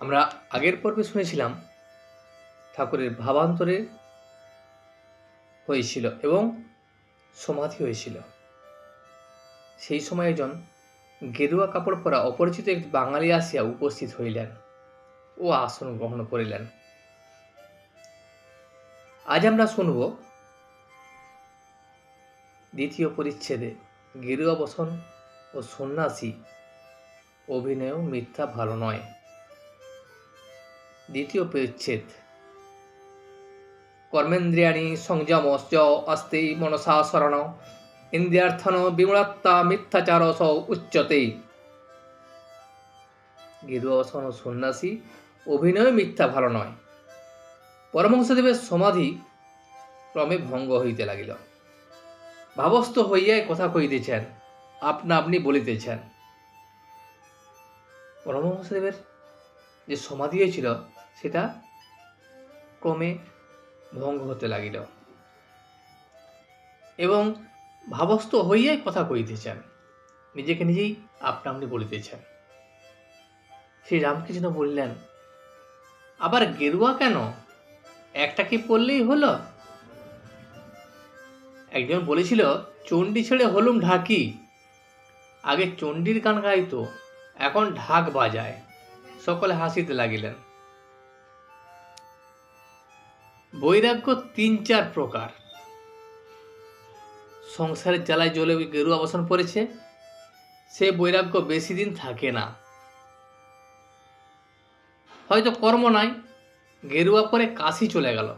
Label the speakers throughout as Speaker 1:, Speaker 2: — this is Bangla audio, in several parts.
Speaker 1: আমরা আগের পর্বে শুনেছিলাম ঠাকুরের ভাবান্তরে হয়েছিল এবং সমাধি হয়েছিল। সেই সময় একজন গেরুয়া কাপড় পরা অপরিচিত এক বাঙালি আসিয়া উপস্থিত হইলেন ও আসন গ্রহণ করিলেন। আজ আমরা শুনব দ্বিতীয় পরিচ্ছেদে গেরুয়া বসন ও সন্ন্যাসী অভিনয় মিথ্যা ভালো নয়। দ্বিতীয় পরিচ্ছেদ। কর্মেন্দ্রিয়াণি সংযমশ্চ অস্তি মনসা শরণ ইন্দ্রিয়ার্থন বিমূঢ়ত্বা মিথ্যাচারস উচ্যতে। গেরুয়া বসন ও সন্ন্যাসী অভিনয় মিথ্যা ভালো নয়। পরমহংসদেবের সমাধি ক্রমে ভঙ্গ হইতে লাগিল। ভাবস্থ হইয়াই কথা কহিতেছেন, আপনা আপনি বলিতেছেন। পরমহংসদেবের যে সমাধি হয়েছিল সেটা ক্রমে ভঙ্গ হতে লাগিল এবং ভাবস্থ হইয়াই কথা কহিতেছেন, নিজেকে নিজেই আপনা আপনি বলিতেছেন। শ্রী রামকৃষ্ণ বললেন, আবার গেরুয়া কেন, একটা কি পড়লেই হলো? একজন বলেছিল, চণ্ডী ছেড়ে হলুম ঢাকি। আগে চণ্ডীর গান গাইতো, এখন ঢাক বাজায়। সকলে হাসিতে লাগিলেন। বৈরাগ্য ৩-৪ প্রকার। সংসারের জ্বালায় জ্বলে গেরুয়া বসন পড়েছে, সে বৈরাগ্য বেশি দিন থাকে না। হয়তো কর্ম নাই, গেরুয়া পরে কাশি চলে গেল।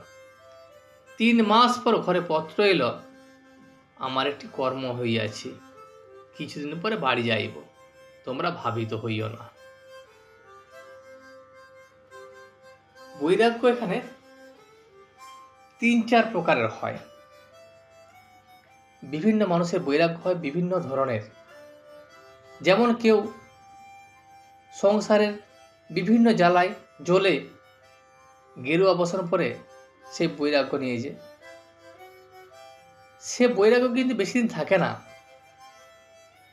Speaker 1: ৩ মাস পর ঘরে পত্র এলো, আমার একটি কর্ম হইয়াছে, কিছুদিন পরে বাড়ি যাইব, তোমরা ভাবিত হইও না। বৈরাগ্য এখানে ৩-৪ প্রকারের হয়। বিভিন্ন মানুষের বৈরাগ্য হয় বিভিন্ন ধরনের। যেমন কেউ সংসারের বিভিন্ন জ্বালায় জ্বলে গেরুয়া বসন পরে সেই বৈরাগ্য নিয়ে যায়। সে বৈরাগ্য কিন্তু বেশি দিন থাকে না।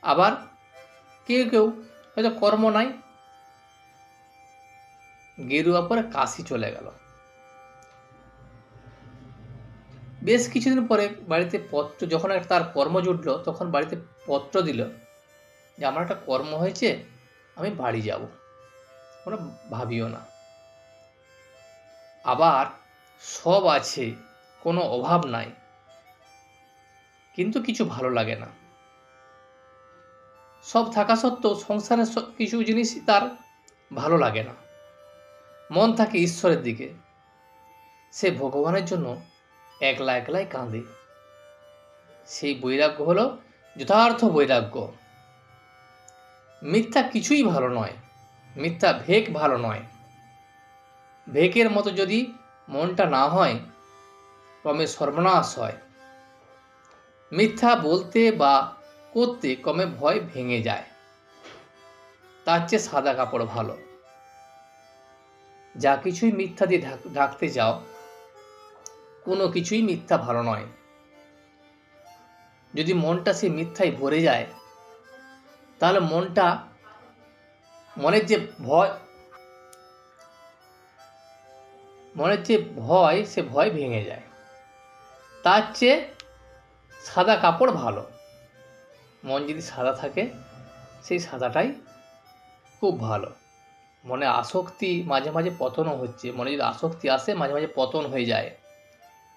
Speaker 1: আবার কেউ কেউ হয়তো কর্ম নাই, গেরুয়া পরে কাশি চলে গেল। বেশ কিছুদিন পরে বাড়িতে পত্র, যখন তার কর্ম জুটল তখন বাড়িতে পত্র দিল যে আমার একটা কর্ম হয়েছে, আমি বাড়ি যাব, তোমরা ভাবিও না। আবার সব আছে, কোনো অভাব নাই, কিন্তু কিছু ভালো লাগে না। সব থাকা সত্ত্বেও সংসারের কিছু জিনিস তার ভালো লাগে না। মন থাকে ঈশ্বরের দিকে, সে ভগবানের জন্য একলা একলাই কাঁদে। সেই বৈরাগ্য হলো যথার্থ বৈরাগ্য। মিথ্যা কিছুই ভালো নয়, মিথ্যা ভেক ভালো নয়। ভেকের মতো যদি মনটা না হয়, ক্রমে সর্বনাশ হয়। মিথ্যা বলতে বা করতে ক্রমে ভয় ভেঙে যায়। তার চেয়ে সাদা কাপড় ভালো। যা কিছুই মিথ্যা দিয়ে ঢাকতে যাও, কোনো কিছুই মিথ্যা ভালো নয়। যদি মনটা সেই মিথ্যায় ভরে যায়, তাহলে মনের যে ভয় সে ভয় ভেঙে যায়। তার চেয়ে সাদা কাপড় ভালো। মন যদি সাদা থাকে, সেই সাদাটাই খুব ভালো। মনে আসক্তি মাঝে মাঝে পতনও হচ্ছে। মনে যদি আসক্তি আসে, মাঝে মাঝে পতন হয়ে যায়।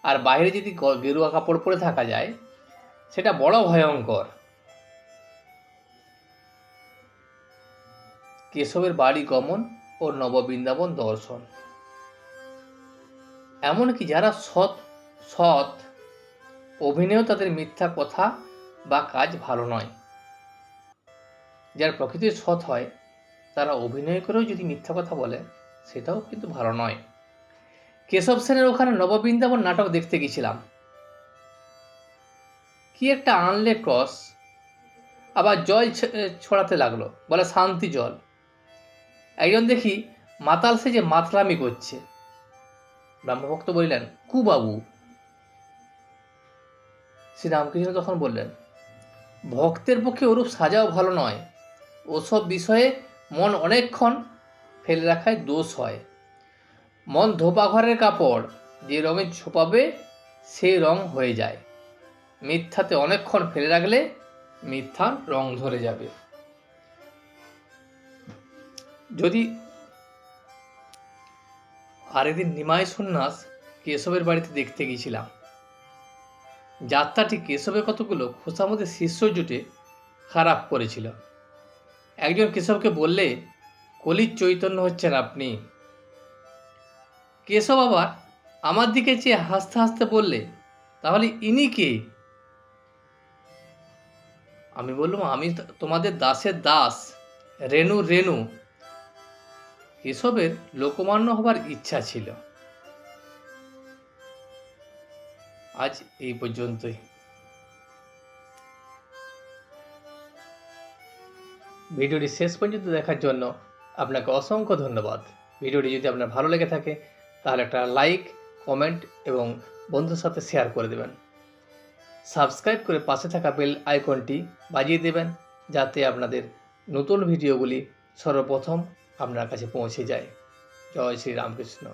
Speaker 1: আর বাইরে যদি গেরুয়া কাপড় পরে থাকা যায়, সেটা বড় ভয়ঙ্কর। কেশবের বাড়ি গমন ও নববৃন্দাবন দর্শন। এমনকি যারা সৎ অভিনয়েও তাদের মিথ্যা কথা বা কাজ ভালো নয়। যারা প্রকৃতির সৎ হয়, তারা অভিনয় করেও যদি মিথ্যা কথা বলে, সেটাও কিন্তু ভালো নয়। কেশব সেনের ওখানে নববৃন্দাবন নাটক দেখতে গেছিলাম। কি একটা আনলে ক্রস, আবার জল ছড়াতে লাগলো, বলে শান্তি জল। একজন দেখি মাতাল সেজে মাতলামি করছে। ব্রহ্মভক্ত বললেন, কুবাবু। শ্রীরামকৃষ্ণ তখন বললেন, ভক্তের পক্ষে ওরূপ সাজাও ভালো নয়। ওসব বিষয়ে মন অনেকক্ষণ ফেলে রাখায় দোষ হয়। মন ধোপা ঘরের কাপড়, যে রঙে ছোপাবে সেই রং হয়ে যায়। মিথ্যাতে অনেকক্ষণ ফেলে রাখলে মিথ্যার রং ধরে যাবে। যদি আরেকদিন নিমাই সন্ন্যাস কেশবের বাড়িতে দেখতে গিয়েছিলাম। যাত্রাটি কেশবের কতগুলো খোসামদের শিষ্য জুটে খারাপ করেছিল। একজন কেশবকে বললে, কলির চৈতন্য হচ্ছেন আপনি। কেশব আবার আমার দিকে চেয়ে হাসতে হাসতে বললে, তাহলে ইনি কে? আমি বললাম, আমি তোমাদের দাসের দাস, রেণু রেণু। কেশবের লোকমান্য হবার ইচ্ছা ছিল। আজ এই পর্যন্তই। ভিডিওটি শেষ পর্যন্ত দেখার জন্য আপনাকে অসংখ্য ধন্যবাদ। ভিডিওটি যদি আপনার ভালো লেগে থাকে তাহলে একটা লাইক, কমেন্ট এবং বন্ধুর সাথে শেয়ার করে দেবেন। সাবস্ক্রাইব করে পাশে থাকা বেল আইকনটি বাজিয়ে দেবেন, যাতে আপনাদের নতুন ভিডিওগুলি সর্বপ্রথম আপনার কাছে পৌঁছে যায়। জয় শ্রী রামকৃষ্ণ।